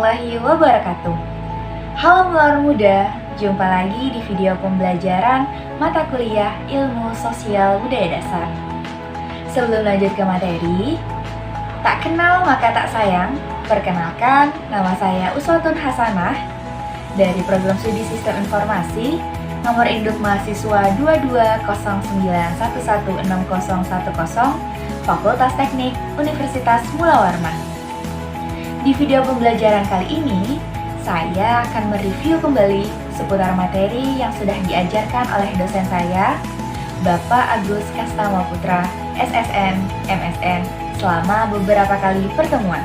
warahmatullahi wabarakatuh. Halo Mawar Muda, jumpa lagi di video pembelajaran mata kuliah Ilmu Sosial Budaya Dasar. Sebelum lanjut ke materi, tak kenal maka tak sayang, perkenalkan nama saya Uswatun Hasanah dari Program Studi Sistem Informasi, nomor induk mahasiswa 2209116010, Fakultas Teknik Universitas Mula Warman. Di video pembelajaran kali ini, saya akan mereview kembali seputar materi yang sudah diajarkan oleh dosen saya, Bapak Agus Kastama Putra, SSN, MSN, selama beberapa kali pertemuan.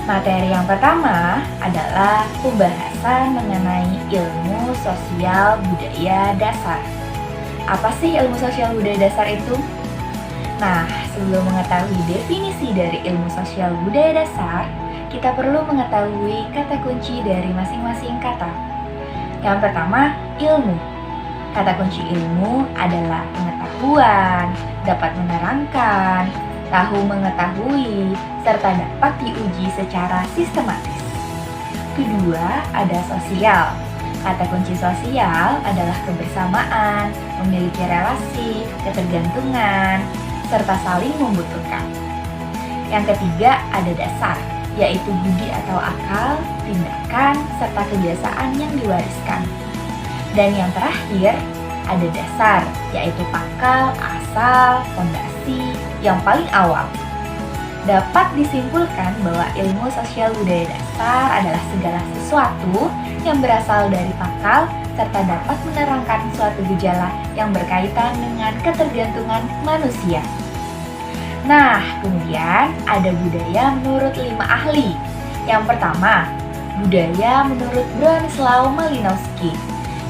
Materi yang pertama adalah pembahasan mengenai ilmu sosial budaya dasar. Apa sih ilmu sosial budaya dasar itu? Nah, sebelum mengetahui definisi dari ilmu sosial budaya dasar, kita perlu mengetahui kata kunci dari masing-masing kata. Yang pertama, ilmu. Kata kunci ilmu adalah pengetahuan, dapat menerangkan, tahu mengetahui, serta dapat diuji secara sistematis. Kedua, ada sosial. Kata kunci sosial adalah kebersamaan, memiliki relasi, ketergantungan, serta saling membutuhkan. Yang ketiga, ada dasar, yaitu budi atau akal, tindakan, serta kebiasaan yang diwariskan. Dan yang terakhir, ada dasar, yaitu pangkal, asal, fondasi, yang paling awal. Dapat disimpulkan bahwa ilmu sosial budaya dasar adalah segala sesuatu yang berasal dari pangkal, serta dapat menerangkan suatu gejala yang berkaitan dengan ketergantungan manusia. Nah, kemudian ada budaya menurut 5 ahli. Yang pertama, budaya menurut Bronislaw Malinowski,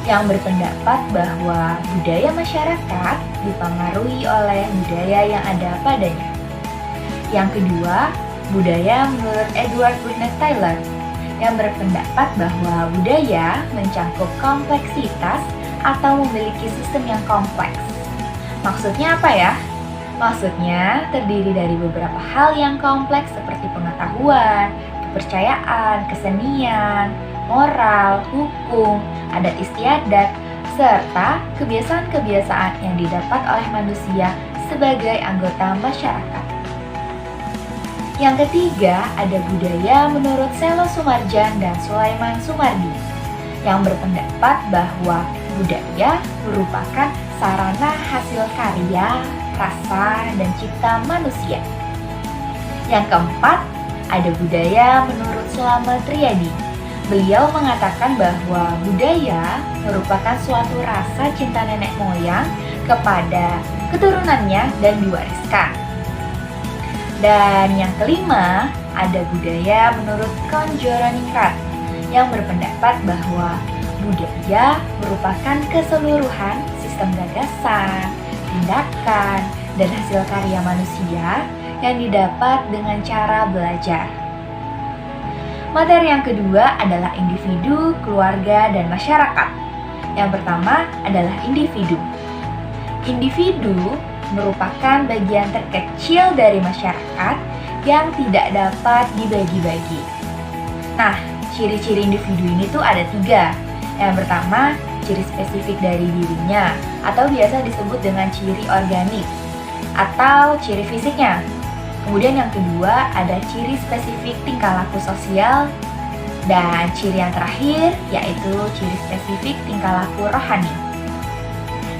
yang berpendapat bahwa budaya masyarakat dipengaruhi oleh budaya yang ada padanya. Yang kedua, budaya menurut Edward Burnett Tylor, yang berpendapat bahwa budaya mencangkup kompleksitas atau memiliki sistem yang kompleks. Maksudnya apa ya? Maksudnya terdiri dari beberapa hal yang kompleks seperti pengetahuan, kepercayaan, kesenian, moral, hukum, adat istiadat, serta kebiasaan-kebiasaan yang didapat oleh manusia sebagai anggota masyarakat. Yang ketiga, ada budaya menurut Selo Sumarjan dan Sulaiman Sumardi, yang berpendapat bahwa budaya merupakan sarana hasil karya, rasa, dan cipta manusia. Yang keempat, ada budaya menurut Slamet Riyadi. Beliau mengatakan bahwa budaya merupakan suatu rasa cinta nenek moyang kepada keturunannya dan diwariskan. Dan yang kelima, ada budaya menurut Konjoroningrat, yang berpendapat bahwa budaya merupakan keseluruhan sistem gagasan, tindakan, dan hasil karya manusia yang didapat dengan cara belajar. Materi yang kedua adalah individu, keluarga, dan masyarakat. Yang pertama adalah individu. Individu merupakan bagian terkecil dari masyarakat yang tidak dapat dibagi-bagi. Nah, ciri-ciri individu ini tuh ada 3. Yang pertama, ciri spesifik dari dirinya, atau biasa disebut dengan ciri organik atau ciri fisiknya. Kemudian yang kedua, ada ciri spesifik tingkah laku sosial. Dan ciri yang terakhir, yaitu ciri spesifik tingkah laku rohani.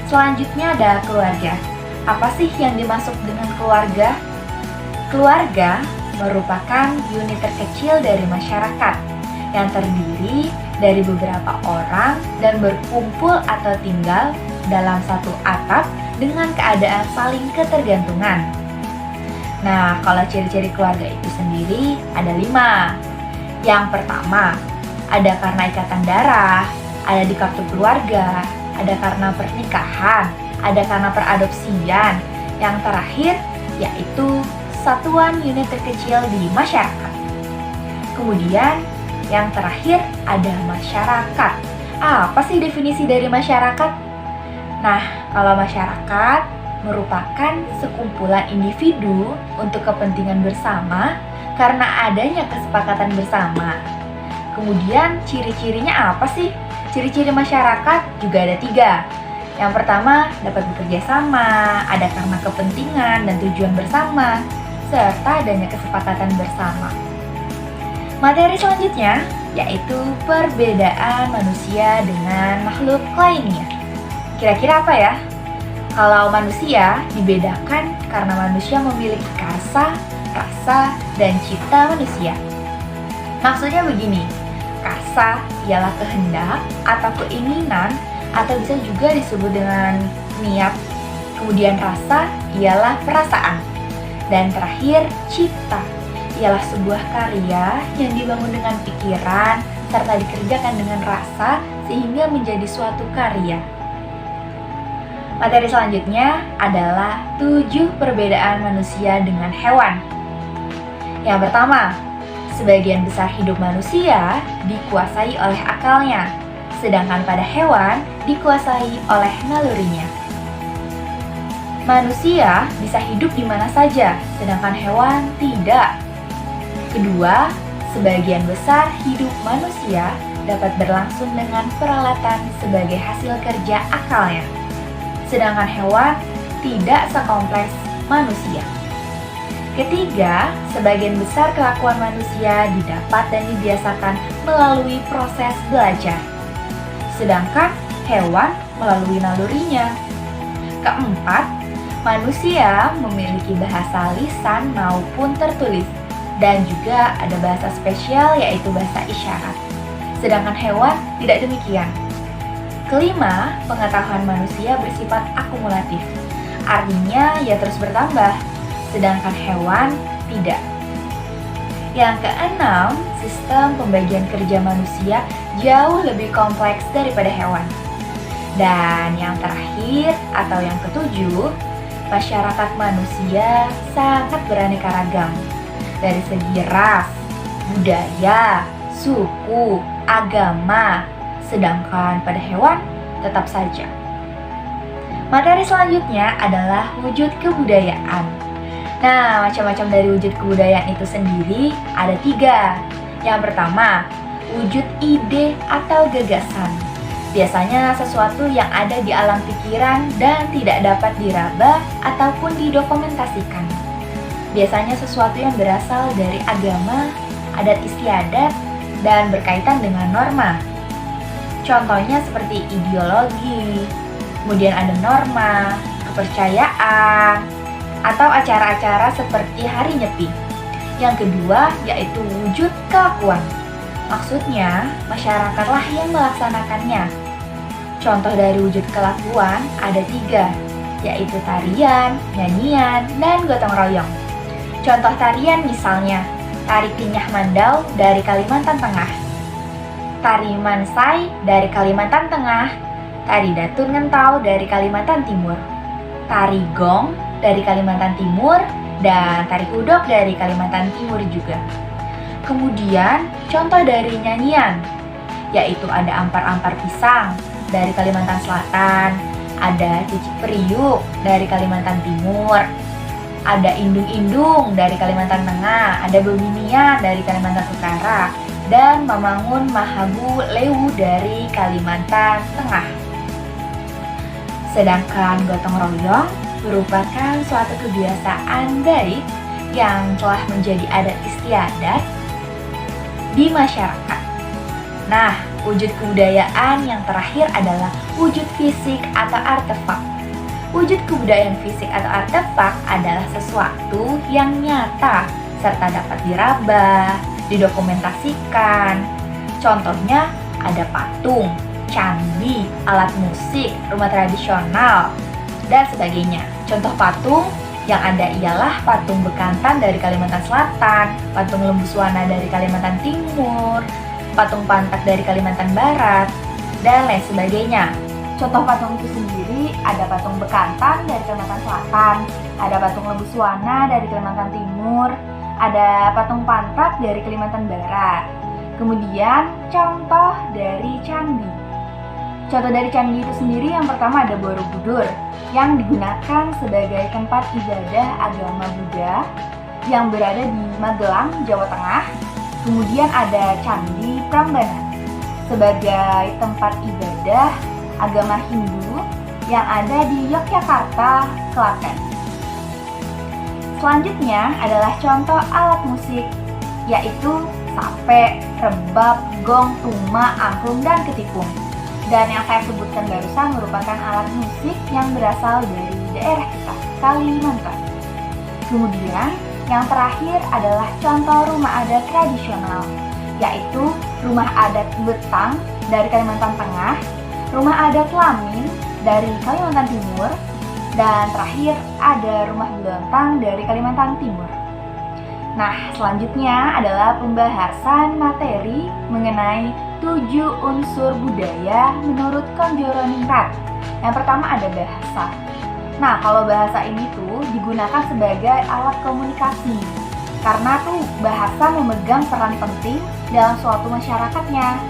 Selanjutnya ada keluarga. Apa sih yang dimaksud dengan keluarga? Keluarga merupakan unit terkecil dari masyarakat yang terdiri dari beberapa orang dan berkumpul atau tinggal dalam satu atap dengan keadaan saling ketergantungan. Nah, kalau ciri-ciri keluarga itu sendiri ada 5. Yang pertama, ada karena ikatan darah, ada di kartu keluarga, ada karena pernikahan, ada karena peradopsian. Yang terakhir, yaitu satuan unit terkecil di masyarakat. Kemudian, yang terakhir ada masyarakat. Apa sih definisi dari masyarakat? Nah, kalau masyarakat merupakan sekumpulan individu untuk kepentingan bersama karena adanya kesepakatan bersama. Kemudian ciri-cirinya apa sih? Ciri-ciri masyarakat juga ada 3. Yang pertama, dapat bekerja sama, ada karena kepentingan dan tujuan bersama, serta adanya kesepakatan bersama. Materi selanjutnya yaitu perbedaan manusia dengan makhluk lainnya. Kira-kira apa ya? Kalau manusia dibedakan karena manusia memiliki karsa, rasa, dan cipta manusia. Maksudnya begini, karsa ialah kehendak atau keinginan atau bisa juga disebut dengan niat. Kemudian rasa ialah perasaan. Dan terakhir, cipta ialah sebuah karya yang dibangun dengan pikiran serta dikerjakan dengan rasa sehingga menjadi suatu karya. Materi selanjutnya adalah 7 perbedaan manusia dengan hewan. Yang pertama, sebagian besar hidup manusia dikuasai oleh akalnya, sedangkan pada hewan dikuasai oleh nalurinya. Manusia bisa hidup di mana saja, sedangkan hewan tidak. Kedua, sebagian besar hidup manusia dapat berlangsung dengan peralatan sebagai hasil kerja akalnya, sedangkan hewan tidak sekompleks manusia. Ketiga, sebagian besar kelakuan manusia didapat dan dibiasakan melalui proses belajar, sedangkan hewan melalui nalurinya. Keempat, manusia memiliki bahasa lisan maupun tertulis, dan juga ada bahasa spesial yaitu bahasa isyarat, sedangkan hewan tidak demikian. Kelima, pengetahuan manusia bersifat akumulatif, artinya ia terus bertambah, sedangkan hewan tidak. Yang keenam, sistem pembagian kerja manusia jauh lebih kompleks daripada hewan. Dan yang terakhir atau yang ketujuh, masyarakat manusia sangat beraneka ragam dari segi ras, budaya, suku, agama, sedangkan pada hewan tetap saja. Materi selanjutnya adalah wujud kebudayaan. Nah, macam-macam dari wujud kebudayaan itu sendiri ada 3. Yang pertama, wujud ide atau gagasan. Biasanya sesuatu yang ada di alam pikiran dan tidak dapat diraba ataupun didokumentasikan. Biasanya sesuatu yang berasal dari agama, adat istiadat, dan berkaitan dengan norma. Contohnya seperti ideologi, kemudian ada norma, kepercayaan, atau acara-acara seperti Hari Nyepi. Yang kedua yaitu wujud kelakuan. Maksudnya, masyarakatlah yang melaksanakannya. Contoh dari wujud kelakuan ada 3, yaitu tarian, nyanyian, dan gotong royong. Contoh tarian misalnya, tari Pinyah Mandau dari Kalimantan Tengah, tari Mansai dari Kalimantan Tengah, tari Datun Ngentau dari Kalimantan Timur, tari Gong dari Kalimantan Timur, dan tari Hudok dari Kalimantan Timur juga. Kemudian, contoh dari nyanyian, yaitu ada Ampar-Ampar Pisang dari Kalimantan Selatan, ada Cicik Periuk dari Kalimantan Timur, ada Indung-Indung dari Kalimantan Tengah, ada Bebinian dari Kalimantan Utara, dan Mamangun Mahabu Lewu dari Kalimantan Tengah. Sedangkan gotong royong merupakan suatu kebiasaan baik yang telah menjadi adat istiadat di masyarakat. Nah, wujud kebudayaan yang terakhir adalah wujud fisik atau artefak. Wujud kebudayaan fisik atau artefak adalah sesuatu yang nyata serta dapat diraba, didokumentasikan. Contohnya ada patung, candi, alat musik, rumah tradisional, dan sebagainya. Contoh patung yang ada ialah patung Bekantan dari Kalimantan Selatan, patung Lembuswana dari Kalimantan Timur, patung Pantak dari Kalimantan Barat, dan lain sebagainya. Contoh patung itu sendiri ada patung Bekantan dari Kalimantan Selatan, ada patung Lembuswana dari Kalimantan Timur, ada patung Pantak dari Kalimantan Barat. Kemudian contoh dari candi. Contoh dari candi itu sendiri yang pertama ada Borobudur yang digunakan sebagai tempat ibadah agama Buddha yang berada di Magelang, Jawa Tengah. Kemudian ada Candi Prambanan sebagai tempat ibadah agama Hindu yang ada di Yogyakarta, Klaten. Selanjutnya adalah contoh alat musik, yaitu sape, rebab, gong, tuma, angklung, dan ketikung. Dan yang saya sebutkan barusan merupakan alat musik yang berasal dari daerah kita, Kalimantan. Kemudian, yang terakhir adalah contoh rumah adat tradisional, yaitu rumah adat Betang dari Kalimantan Tengah, rumah adat Lamin dari Kalimantan Timur, dan terakhir ada rumah Belontang dari Kalimantan Timur. Nah, selanjutnya adalah pembahasan materi mengenai 7 unsur budaya menurut Konjoroningrat. Yang pertama ada bahasa. Nah, kalau bahasa ini tuh digunakan sebagai alat komunikasi. Karena tuh bahasa memegang peran penting dalam suatu masyarakatnya.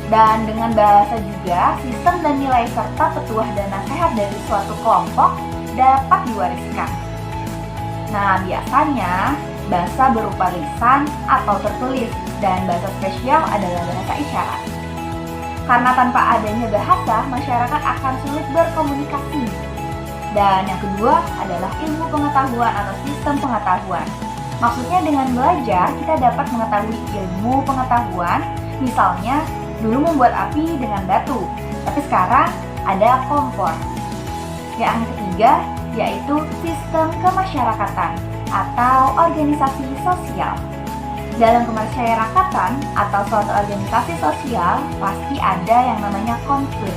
Dan dengan bahasa juga, sistem dan nilai serta petuah dan nasihat dari suatu kelompok dapat diwariskan. Nah, biasanya bahasa berupa lisan atau tertulis, dan bahasa spesial adalah bahasa isyarat. Karena tanpa adanya bahasa, masyarakat akan sulit berkomunikasi. Dan yang kedua adalah ilmu pengetahuan atau sistem pengetahuan. Maksudnya dengan belajar, kita dapat mengetahui ilmu pengetahuan, misalnya dulu membuat api dengan batu, tapi sekarang ada kompor. Yang ketiga yaitu sistem kemasyarakatan atau organisasi sosial. Dalam kemasyarakatan atau suatu organisasi sosial pasti ada yang namanya konflik.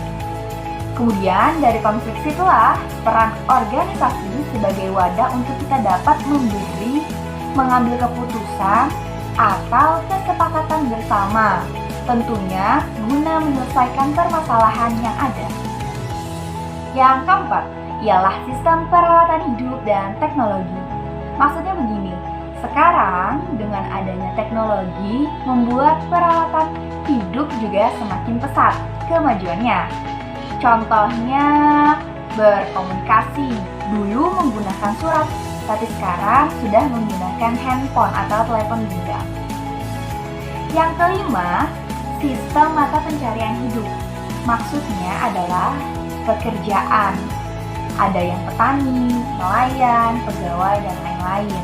Kemudian dari konflik itulah peran organisasi sebagai wadah untuk kita dapat mengambil keputusan atau kesepakatan bersama, tentunya guna menyelesaikan permasalahan yang ada. Yang keempat ialah sistem peralatan hidup dan teknologi. Maksudnya begini, sekarang dengan adanya teknologi membuat peralatan hidup juga semakin pesat kemajuannya. Contohnya berkomunikasi, dulu menggunakan surat, tapi sekarang sudah menggunakan handphone atau telepon genggam. Yang kelima, sistem mata pencarian hidup. Maksudnya adalah pekerjaan. Ada yang petani, nelayan, pegawai, dan lain-lain.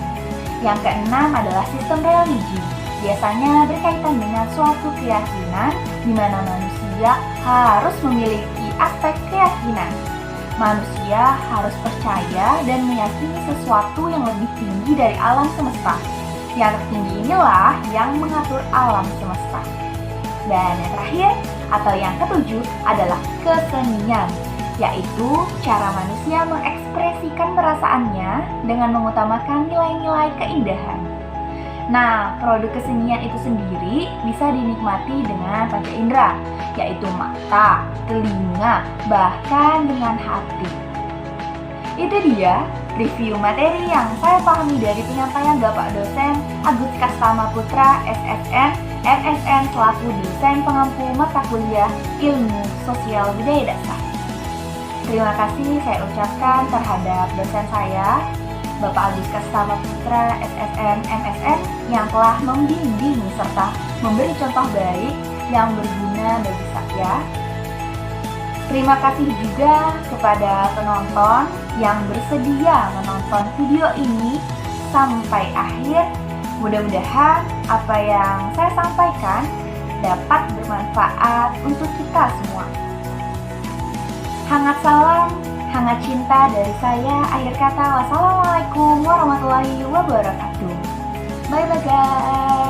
Yang keenam adalah sistem religi. Biasanya berkaitan dengan suatu keyakinan di mana manusia harus memiliki aspek keyakinan. Manusia harus percaya dan meyakini sesuatu yang lebih tinggi dari alam semesta. Yang tertinggi inilah yang mengatur alam semesta. Dan yang terakhir atau yang ketujuh adalah kesenian, yaitu cara manusia mengekspresikan perasaannya dengan mengutamakan nilai-nilai keindahan. Nah, produk kesenian itu sendiri bisa dinikmati dengan panca indera, yaitu mata, telinga, bahkan dengan hati. Itu dia review materi yang saya pahami dari penyampaian Bapak Dosen Agus Kastama Putra, SSN, MSN selaku dosen pengampu mata kuliah Ilmu Sosial Budaya Dasar. Terima kasih saya ucapkan terhadap dosen saya, Bapak Agus Kastama Putra, SSN, MSN, yang telah membimbing serta memberi contoh baik yang berguna bagi saya. Terima kasih juga kepada penonton yang bersedia menonton video ini sampai akhir. Mudah-mudahan apa yang saya sampaikan dapat bermanfaat untuk kita semua. Hangat salam, hangat cinta dari saya. Akhir kata, wassalamualaikum warahmatullahi wabarakatuh. Bye-bye guys.